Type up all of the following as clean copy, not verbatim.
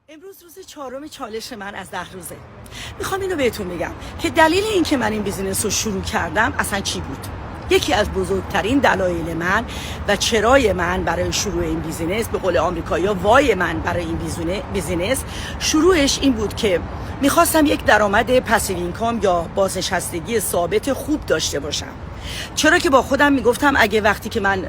امروز روز 4 چالش من از 10 روزه. میخوام اینو بهتون بگم که دلیل این که من این بیزینس رو شروع کردم اصلا چی بود. یکی از بزرگترین دلایل من و چرای من برای شروع این بیزینس، به قول آمریکایی‌ها وای من برای این بیزینس شروعش این بود که میخواستم یک درآمد پسیو اینکام یا بازنشستگی ثابت خوب داشته باشم. چرا که با خودم میگفتم اگه وقتی که من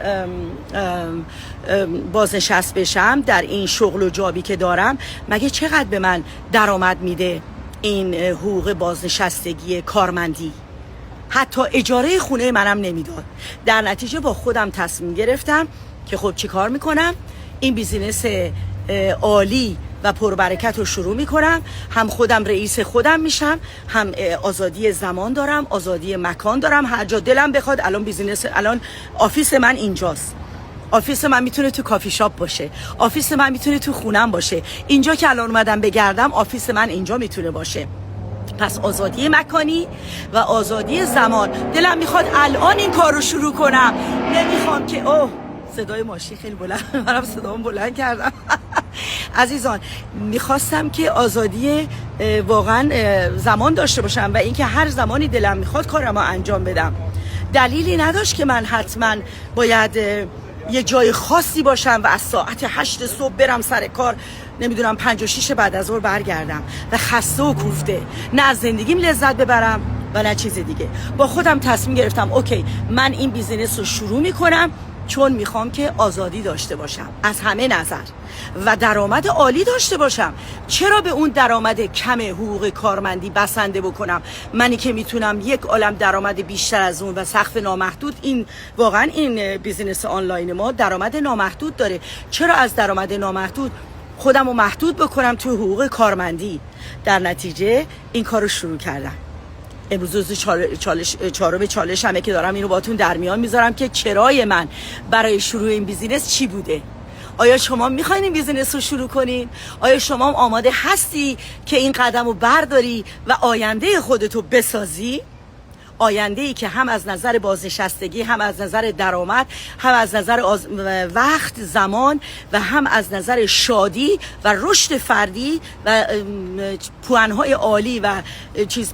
بازنشست بشم در این شغل و جابی که دارم، مگه چقدر به من درآمد میده این حقوق بازنشستگی کارمندی؟ حتی اجاره خونه منم نمیداد. در نتیجه با خودم تصمیم گرفتم که خب چی کار میکنم، این بیزینس عالی و پربرکت رو شروع میکنم. هم خودم رئیس خودم میشم، هم آزادی زمان دارم، آزادی مکان دارم، هر جا دلم بخواد. الان آفیس من اینجاست. آفیس من میتونه تو کافی شاپ باشه، آفیس من میتونه تو خونم باشه. اینجا که الان اومدم بگردم آفیس من اینجا میتونه باشه. پس آزادی مکانی و آزادی زمان. دلم میخواد الان این کار رو شروع کنم. نمیخوام که صدای ماشین خیلی بلند، منم صدامو بلند کردم. عزیزان، میخواستم که آزادی واقعا زمان داشته باشم و اینکه هر زمانی دلم میخواد کارمو انجام بدم. دلیلی نداشت که من حتما باید یه جای خاصی باشم و از ساعت 8 صبح برم سر کار، نمیدونم 5 و 6 بعد از ظهر برگردم و خسته و کوفته، نه از زندگیم لذت ببرم و نه چیز دیگه. با خودم تصمیم گرفتم اوکی، من این بیزینس رو شروع میکنم چون میخوام که آزادی داشته باشم از همه نظر و درآمد عالی داشته باشم. چرا به اون درآمد کم حقوق کارمندی بسنده بکنم؟ منی که میتونم یک عالم درآمد بیشتر از اون و سقف نامحدود. این واقعا این بیزینس آنلاین ما درآمد نامحدود داره. چرا از درآمد نامحدود خودم رو محدود بکنم تو حقوق کارمندی؟ در نتیجه این کار رو شروع کردم. امروز روز چالش همه که دارم اینو باتون در میان میذارم که چرای من برای شروع این بیزینس چی بوده. آیا شما میخواین این بیزینس رو شروع کنین؟ آیا شما آماده هستی که این قدم رو برداری و آینده خودتو بسازی؟ آینده‌ای که هم از نظر بازنشستگی، هم از نظر درآمد، هم از نظر وقت، زمان و هم از نظر شادی و رشد فردی و پوانهای عالی و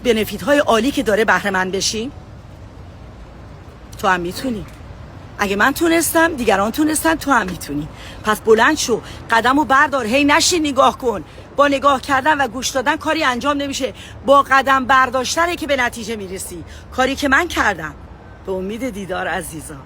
بنفیت‌های عالی که داره بهره مند بشی؟ تو هم میتونی. اگه من تونستم، دیگران تونستن، تو هم میتونی. پس بلند شو، قدمو بردار، هی نشین نگاه کن. با نگاه کردن و گوش دادن کاری انجام نمیشه. با قدم برداشتنه که به نتیجه میرسی. کاری که من کردم. به امید دیدار عزیزان.